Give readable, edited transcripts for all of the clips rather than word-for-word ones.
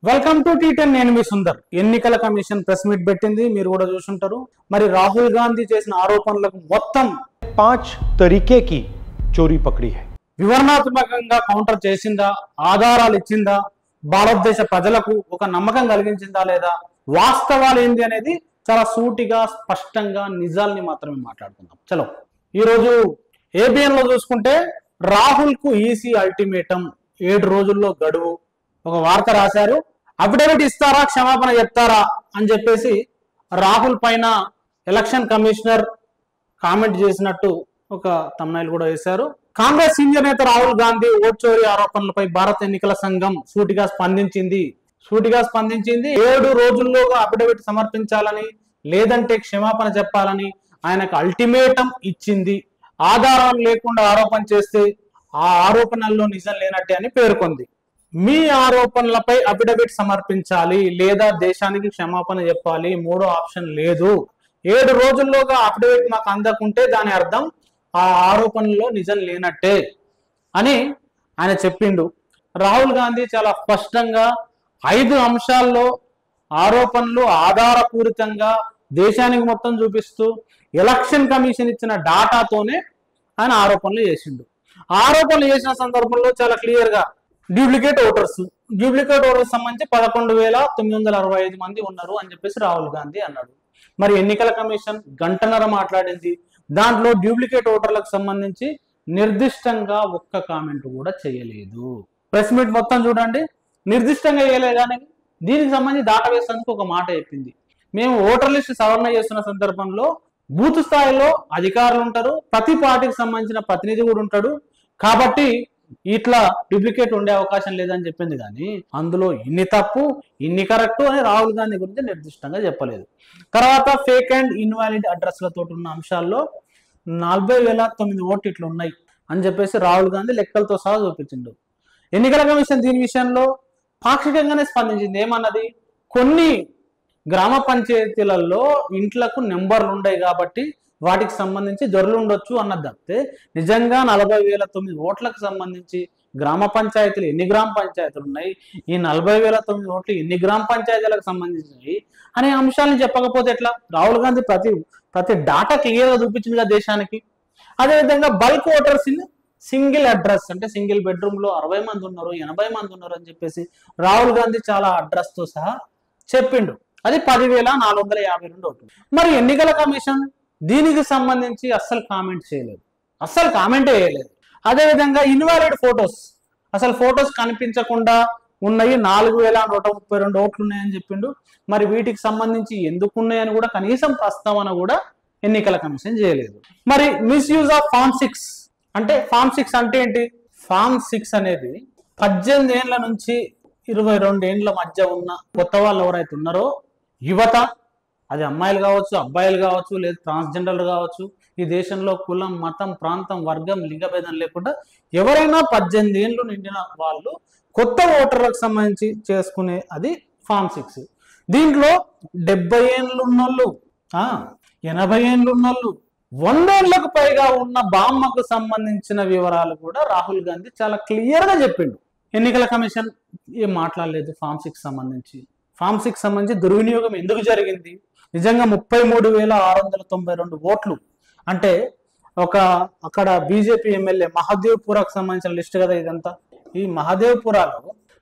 Welcome to టీ10 నేను మీ సుందర్. ఎన్నికల commission press meet పెట్టింది, మీరు కూడా చూసుంటారు. మరి రాహుల్ గాంధీ చేసిన ఆరోపణలకు మొత్తం 5 तरीके की चोरी पकड़ी है. వివరణాత్మకంగా కౌంటర్ చేసిందా, ఆధారాలు ఇచ్చిందా, భారతదేశ ప్రజలకు ఒక నమ్మకం కలిగించిందా లేదా, వాస్తవాలు ఏంది అనేది చాలా సూటిగా స్పష్టంగా నిజాల్ని మాత్రమే మాట్లాడుకుందాం. చలో, ఈరోజు ఏబిఎన్ లో చూసుకుంటే రాహుల్ కు ఈసీ అల్టిమేటం, 7 రోజుల్లో గడువు ఒక వార్త రాశారు. అఫిడవిట్ ఇస్తారా, క్షమాపణ చెప్తారా అని చెప్పేసి రాహుల్ పైన ఎలక్షన్ కమిషనర్ కామెంట్ చేసినట్టు ఒక తమ్నైల్ కూడా వేశారు. కాంగ్రెస్ సీనియర్ నేత రాహుల్ గాంధీ ఓట్ చోరీ ఆరోపణలపై భారత ఎన్నికల సంఘం సూటిగా స్పందించింది. 7 రోజుల్లోగా అఫిడవిట్ సమర్పించాలని, లేదంటే క్షమాపణ చెప్పాలని ఆయనకు అల్టిమేటం ఇచ్చింది. ఆధారం లేకుండా ఆరోపణ చేస్తే ఆ ఆరోపణల్లో నిజం లేనట్టే అని పేర్కొంది. మీ ఆరోపణలపై అఫిడవిట్ సమర్పించాలి, లేదా దేశానికి క్షమాపణ చెప్పాలి, మూడో ఆప్షన్ లేదు. 7 రోజుల్లోగా అఫిడవిట్ మాకు అందకుంటే దాని అర్థం ఆ ఆరోపణలో నిజం లేనట్టే అని ఆయన చెప్పిండు. రాహుల్ గాంధీ చాలా స్పష్టంగా 5 అంశాల్లో ఆరోపణలు ఆధారపూరితంగా దేశానికి మొత్తం చూపిస్తూ ఎలక్షన్ కమిషన్ ఇచ్చిన డాటాతోనే ఆయన ఆరోపణలు చేసిండు. ఆరోపణలు చేసిన సందర్భంలో చాలా క్లియర్ గా డ్యూప్లికేట్ ఓటర్స్ సంబంధించి 11,965 మంది ఉన్నారు అని చెప్పేసి రాహుల్ గాంధీ అన్నాడు. మరి ఎన్నికల కమిషన్ గంటన్నర మాట్లాడింది. దాంట్లో డ్యూప్లికేట్ ఓటర్లకు సంబంధించి నిర్దిష్టంగా ఒక్క కామెంట్ కూడా చేయలేదు. ప్రెస్ మీట్ మొత్తం చూడండి, నిర్దిష్టంగా చేయలేదు. కానీ దీనికి సంబంధించి దాటాబేస్ అందుకు ఒక మాట చెప్పింది. మేము ఓటర్ లిస్ట్ సవరణ చేస్తున్న సందర్భంలో బూత్ స్థాయిలో అధికారులు ఉంటారు, ప్రతి పార్టీకి సంబంధించిన ప్రతినిధి కూడా ఉంటాడు, కాబట్టి ఇట్లా డూప్లికేట్ ఉండే అవకాశం లేదని చెప్పింది. కానీ అందులో ఇన్ని తప్పు ఇన్ని కరెక్ట్ అని రాహుల్ గాంధీ గురించి నిర్దిష్టంగా చెప్పలేదు. తర్వాత ఫేక్ అండ్ ఇన్వాలిడ్ అడ్రస్లతో ఉన్న అంశాల్లో 40,009 ఓట్లు ఇట్లు ఉన్నాయి అని చెప్పేసి రాహుల్ గాంధీ లెక్కలతో సహా చూపించిండు. ఎన్నికల కమిషన్ దీని విషయంలో పాక్షికంగానే స్పందించింది. ఏమన్నది, కొన్ని గ్రామ పంచాయతీలలో ఇంట్లకు నెంబర్లు ఉన్నాయి కాబట్టి వాటికి సంబంధించి దొరలు ఉండొచ్చు అన్నది తప్పితే నిజంగా 40,009 ఓట్లకు సంబంధించి గ్రామ పంచాయతీలు ఎన్ని గ్రామ పంచాయతీలు ఉన్నాయి, ఈ 40,009 ఓట్లు ఎన్ని గ్రామ పంచాయతీలకు సంబంధించినవి అనే అంశాలను చెప్పకపోతే ఎట్లా? రాహుల్ గాంధీ ప్రతి డాటా క్లియర్ గా చూపించింది కదా దేశానికి. అదేవిధంగా bulk voters in single address, అంటే సింగిల్ బెడ్రూమ్ లో 60 మంది ఉన్నారు, 80 మంది ఉన్నారు అని చెప్పేసి రాహుల్ గాంధీ చాలా అడ్రస్ తో సహా చెప్పిండు. అది 10,452 ఓట్లు. మరి ఎన్నికల కమిషన్ దీనికి సంబంధించి అస్సలు కామెంట్ చేయలేదు, అస్సలు కామెంటే చేయలేదు. అదేవిధంగా ఇన్వాలిడ్ ఫొటోస్, అసలు ఫొటోస్ కనిపించకుండా ఉన్నాయి 4,132 ఓట్లు ఉన్నాయని చెప్పిండు. మరి వీటికి సంబంధించి ఎందుకు ఉన్నాయని కూడా కనీసం ప్రస్తావన కూడా ఎన్నికల కమిషన్ చేయలేదు. మరి మిస్యూజ్ ఆఫ్ ఫామ్ 6 అంటే, ఫామ్ 6 అంటే ఏంటి? ఫామ్ 6 అనేది 18 ఏళ్ల నుంచి 22 ఏళ్ల మధ్య ఉన్న కొత్త వాళ్ళు ఎవరైతే ఉన్నారో, యువత, అది అమ్మాయిలు కావచ్చు, అబ్బాయిలు కావచ్చు, లేదా ట్రాన్స్జెండర్లు కావచ్చు, ఈ దేశంలో కులం, మతం, ప్రాంతం, వర్గం, లింగభేదం లేకుండా ఎవరైనా 18 ఏళ్ళు నిండిన వాళ్ళు కొత్త ఓటర్లకు సంబంధించి చేసుకునే అది ఫామ్ 6. దీంట్లో 70 ఏళ్ళు ఉన్నోళ్ళు, 80 ఏళ్ళు ఉన్నోళ్ళు, 100 ఏళ్లకు పైగా ఉన్న బామ్మకు సంబంధించిన వివరాలు కూడా రాహుల్ గాంధీ చాలా క్లియర్ గా చెప్పిండు. ఎన్నికల కమిషన్ ఏం మాట్లాడలేదు ఫామ్ 6 సంబంధించి. ఫామ్ 6 సంబంధించి దుర్వినియోగం ఎందుకు జరిగింది? నిజంగా 33,692 ఓట్లు అంటే అక్కడ బీజేపీ ఎమ్మెల్యే మహదేవ్పురాకు సంబంధించిన లిస్ట్ కదా ఇదంతా. ఈ మహదేవ్పురాలో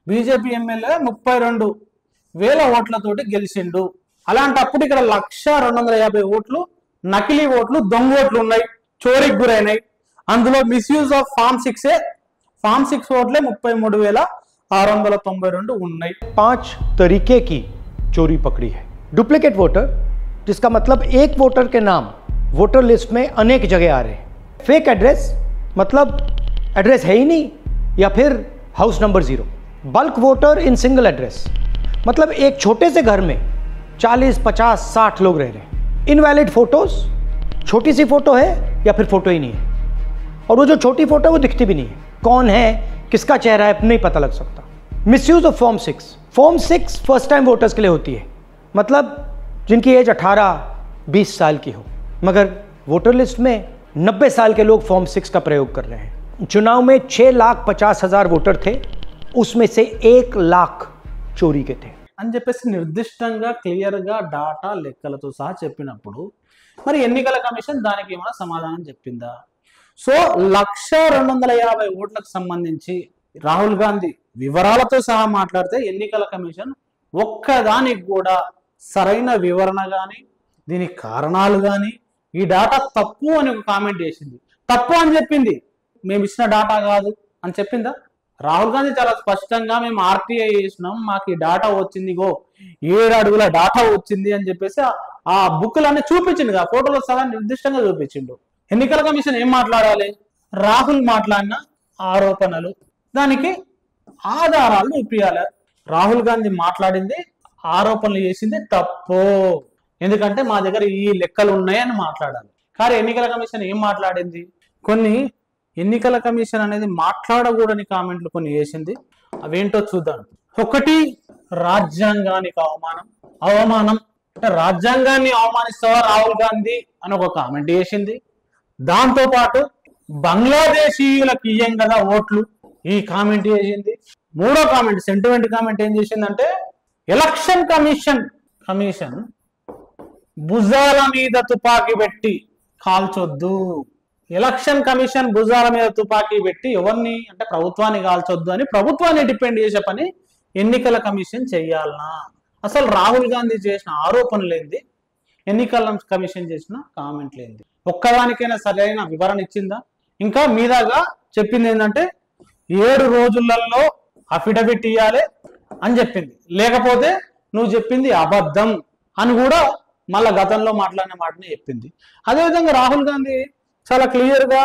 బీజేపీ ఎమ్మెల్యే 32,000 ఓట్లతోటి గెలిచిండు. అలాంటప్పుడు ఇక్కడ 1,250 ఓట్లు నకిలీ ఓట్లు, దొంగ ఓట్లు ఉన్నాయి, చోరీకి గురైనాయి. అందులో మిస్యూజ్ ఆఫ్ ఫామ్ 6 ఓట్లే 33,692 ఉన్నాయి. 5 तरीके की चोरी पकड़ी है. डुप्लीकेट वोटर, जिसका मतलब एक वोटर के नाम वोटर लिस्ट में अनेक जगह आ रहे हैं. फेक एड्रेस, मतलब एड्रेस है ही नहीं या फिर house number 0. Bulk voter in single address, मतलब एक छोटे से घर में 40, 50, 60 लोग रह रहे हैं. इनवैलिड फोटोज, छोटी सी फोटो है या फिर फोटो ही नहीं है, और वो जो छोटी फोटो है वो दिखती भी नहीं है, कौन है किसका चेहरा है नहीं पता लग सकता. Misuse of form 6. Form 6 first time voters के लिए होती है, मतलब जिनकी एज 18-20 साल की हो, मगर वोटर लिस्ट में 90 साल के लोग फॉर्म 6 का प्रयोग कर रहे हैं. चुनाव में 6,50,000 वोटर थे, उसमें से 1 लाख चोरी के थे। అని చెప్పేసి నిర్దిష్టంగా క్లియర్గా డాటా లెక్కలతో సహా చెప్పినప్పుడు మరి ఎన్నికల కమిషన్ దానికి ఏమైనా సమాధానం చెప్పిందా? సో 1,250 ఓట్లకు సంబంధించి రాహుల్ గాంధీ వివరాలతో సహా మాట్లాడితే ఎన్నికల కమిషన్ ఒక్కదానికి కూడా సరైన వివరణ కానీ దీనికి కారణాలు కానీ ఈ డాటా తప్పు అని ఒక కామెంట్ చేసింది. తప్పు అని చెప్పింది, మేము ఇచ్చిన డాటా కాదు అని చెప్పిందా? రాహుల్ గాంధీ చాలా స్పష్టంగా మేము ఆర్టీఐ చేసినాం, మాకు ఈ డాటా వచ్చింది, గో 7 అడుగుల డాటా వచ్చింది అని చెప్పేసి ఆ బుక్లన్నీ చూపించిండు, ఆ ఫోటోలో సహా నిర్దిష్టంగా చూపించిండు. ఎన్నికల కమిషన్ ఏం మాట్లాడాలి? రాహుల్ మాట్లాడిన ఆరోపణలు దానికి ఆధారాలు చూపించాలి. రాహుల్ గాంధీ మాట్లాడింది ఆరోపణలు చేసింది తప్పు, ఎందుకంటే మా దగ్గర ఈ లెక్కలు ఉన్నాయని మాట్లాడాలి. కానీ ఎన్నికల కమిషన్ ఏం మాట్లాడింది? కొన్ని ఎన్నికల కమిషన్ అనేది మాట్లాడకూడని కామెంట్లు కొన్ని చేసింది, అవేంటో చూద్దాం. ఒకటి, రాజ్యాంగానికి అవమానం అంటే రాజ్యాంగాన్ని అవమానిస్తావా రాహుల్ గాంధీ అని ఒక కామెంట్ చేసింది. దాంతో పాటు బంగ్లాదేశీయులకు ఇయ్యం కదా ఓట్లు, ఈ కామెంట్ చేసింది. మూడో కామెంట్, సెంటిమెంట్ కామెంట్ ఏం చేసిందంటే ఎలక్షన్ కమిషన్ భుజాల మీద తుపాకీ పెట్టి కాల్చొద్దు. ఎలక్షన్ కమిషన్ భుజాల మీద తుపాకీ పెట్టి ఎవరిని అంటే ప్రభుత్వాన్ని కాల్చొద్దు అని ప్రభుత్వాన్ని డిపెండ్ చేసే పని ఎన్నికల కమిషన్ చెయ్యాలనా? అసలు రాహుల్ గాంధీ చేసిన ఆరోపణలేంది, ఎన్నికల కమిషన్ చేసిన కామెంట్లేంది, ఒక్కదానికైనా సరైన వివరణ ఇచ్చిందా? ఇంకా మీదాగా చెప్పింది ఏంటంటే 7 రోజులలో అఫిడవిట్ ఇవ్వాలి అని చెప్పింది, లేకపోతే నువ్వు చెప్పింది అబద్ధం అని కూడా మళ్ళా గతంలో మాట్లాడిన మాటనే చెప్పింది. అదేవిధంగా రాహుల్ గాంధీ చాలా క్లియర్గా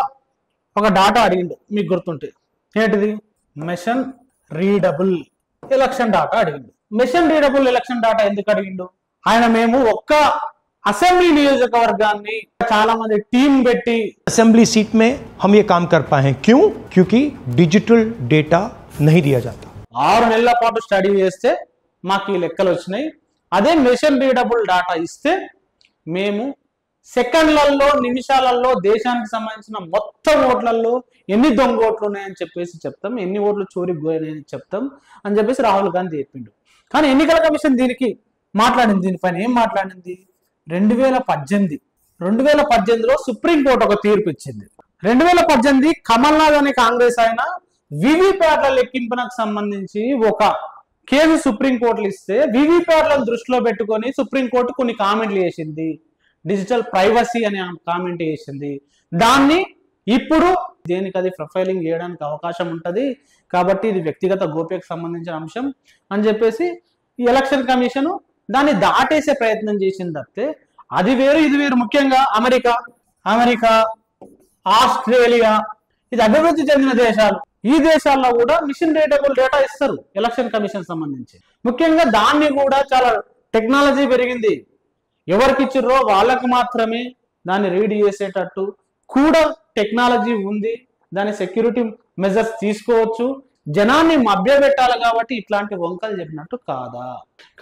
ఒక డాటా అడిగిండు, మీకు గుర్తుంటే ఏంటిది? మెషిన్ రీడబుల్ ఎలక్షన్ డాటా అడిగిండు. మెషిన్ రీడబుల్ ఎలక్షన్ డాటా ఎందుకు అడిగిండు? ఆయన మేము ఒక్క అసెంబ్లీ నియోజకవర్గాన్ని చాలా మంది టీం పెట్టి असेंबली सीट में हम ये काम कर पाए हैं, क्यों? क्योंकि डिजिटल डेटा नहीं दिया जाता। 6 నెలల పాటు స్టడీ చేస్తే మాకు ఈ లెక్కలు వచ్చినాయి. అదే మెషిన్ రీడబుల్ డాటా ఇస్తే మేము సెకండ్లలో నిమిషాలలో దేశానికి సంబంధించిన మొత్తం ఓట్లలో ఎన్ని దొంగ ఓట్లు ఉన్నాయని చెప్పేసి చెప్తాం, ఎన్ని ఓట్లు చోరీకి పోయినాయని చెప్తాం అని చెప్పేసి రాహుల్ గాంధీ చెప్పిండు. కానీ ఎన్నికల కమిషన్ దీనికి మాట్లాడింది, దీనిపైన ఏం మాట్లాడింది? 2018లో సుప్రీంకోర్టు ఒక తీర్పు ఇచ్చింది. 2018 కమల్నాథ్ అనే కాంగ్రెస్ ఆయన వివిప్యాట్ల లెక్కింపునకు సంబంధించి ఒక కేసు సుప్రీంకోర్టులు ఇస్తే వివిప్యాట్లను దృష్టిలో పెట్టుకొని సుప్రీంకోర్టు కొన్ని కామెంట్లు చేసింది, డిజిటల్ ప్రైవసీ అనే కామెంట్ చేసింది. దాన్ని ఇప్పుడు దేనికి అది ప్రొఫైలింగ్ చేయడానికి అవకాశం ఉంటుంది కాబట్టి ఇది వ్యక్తిగత గోప్యతకు సంబంధించిన అంశం అని చెప్పేసి ఈ ఎలక్షన్ కమిషన్ దాన్ని దాటేసే ప్రయత్నం చేసింది తప్పితే అది వేరు ఇది వేరు. ముఖ్యంగా అమెరికా, ఆస్ట్రేలియా, ఇది అభివృద్ధి చెందిన దేశాలు, ఈ దేశాల్లో కూడా మిషన్ రీడబుల్ డేటా ఇస్తారు ఎలక్షన్ కమిషన్ సంబంధించి. ముఖ్యంగా దాన్ని కూడా చాలా టెక్నాలజీ పెరిగింది, ఎవరికి ఇచ్చిర్రో వాళ్ళకు మాత్రమే దాన్ని రీడ్ చేసేటట్టు కూడా టెక్నాలజీ ఉంది, దాని సెక్యూరిటీ మెజర్స్ తీసుకోవచ్చు, జనాన్ని మభ్యపెట్టాలి కాబట్టి ఇట్లాంటి వంకలు చెప్పినట్టు కాదా.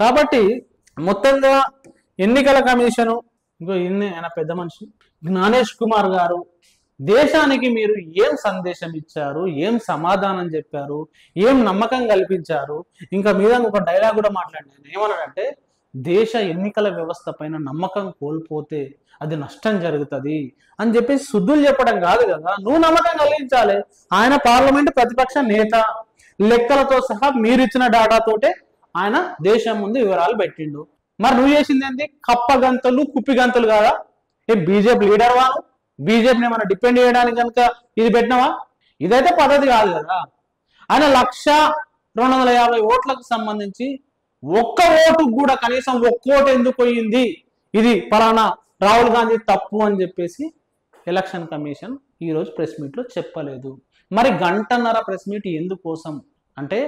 కాబట్టి మొత్తంగా ఎన్నికల కమిషను ఆయన పెద్ద మనిషి జ్ఞానేష్ కుమార్ గారు దేశానికి మీరు ఏం సందేశం ఇచ్చారు, ఏం సమాధానం చెప్పారు, ఏం నమ్మకం కల్పించారు? ఇంకా మీద ఒక డైలాగ్ కూడా మాట్లాడినాను, ఏమన్నాడంటే దేశ ఎన్నికల వ్యవస్థ పైన నమ్మకం కోల్పోతే అది నష్టం జరుగుతుంది అని చెప్పేసి శుద్ధులు చెప్పడం కాదు కదా, నువ్వు నమ్మకం కలిగించాలి. ఆయన పార్లమెంట్ ప్రతిపక్ష నేత, లెక్కలతో సహా మీరు ఇచ్చిన డాటాతోటే ఆయన దేశం ముందు వివరాలు పెట్టిండు. మరి నువ్వు చేసింది ఏంటి? కప్పగంతలు కుప్పిగంతలు కాదా? ఏ బీజేపీ లీడర్ వాను, బీజేపీని ఏమైనా డిపెండ్ చేయడానికి కనుక ఇది పెట్టినవా? ఇదైతే పద్ధతి కాదు కదా. ఆయన 1,250 ఓట్లకు సంబంధించి ఒక్క ఓటు కూడా కనీసం ఒక్క ఓటు ఎందుకు పోయింది, ఇది పలానా రాహుల్ గాంధీ తప్పు అని చెప్పేసి ఎలక్షన్ కమిషన్ ఈరోజు ప్రెస్ మీట్లో చెప్పలేదు. మరి 1.5 గంట ప్రెస్ మీట్ ఎందుకోసం అంటే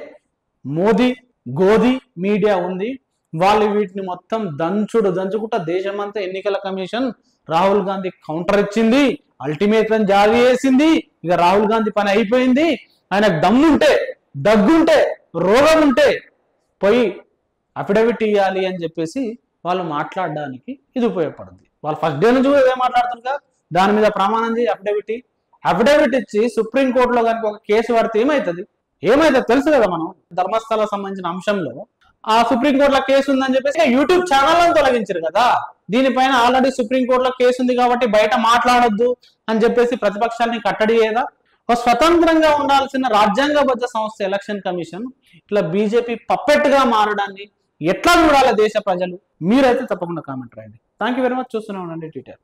గోధి మీడియా ఉంది, వాళ్ళు వీటిని మొత్తం దంచుకుంటా దేశమంతా ఎన్నికల కమిషన్ రాహుల్ గాంధీ కౌంటర్ ఇచ్చింది, అల్టిమేటం జారీ చేసింది, ఇక రాహుల్ గాంధీ పని అయిపోయింది, ఆయనకు దమ్ముంటే దగ్గుంటే రోగం ఉంటే పోయి అఫిడవిట్ ఇవ్వాలి అని చెప్పేసి వాళ్ళు మాట్లాడడానికి ఇది ఉపయోగపడుతుంది. వాళ్ళు ఫస్ట్ డే నుంచి కూడా ఏం మాట్లాడుతున్నారు, దాని మీద ప్రమాణం చేసి అఫిడవిట్ ఇచ్చి సుప్రీంకోర్టులో కనుక ఒక కేసు పడితే ఏమవుతుంది తెలుసు కదా. మనం ధర్మస్థలకు సంబంధించిన అంశంలో ఆ సుప్రీంకోర్టులో కేసు ఉందని చెప్పేసి యూట్యూబ్ ఛానళ్ళను తొలగించారు కదా. దీనిపైన ఆల్రెడీ సుప్రీంకోర్టులో కేసు ఉంది కాబట్టి బయట మాట్లాడొద్దు అని చెప్పేసి ప్రతిపక్షాలని కట్టడి చేయదా? ఒక స్వతంత్రంగా ఉండాల్సిన రాజ్యాంగబద్ధ సంస్థ ఎలక్షన్ కమిషన్ ఇట్లా బీజేపీ పప్పెట్ గా మారడాన్ని ఎట్లా చూడాలి దేశ ప్రజలు? మీరైతే తప్పకుండా కామెంట్ రాయండి. Thank you very much. చూస్తూనే ఉండండి టీటీఆర్.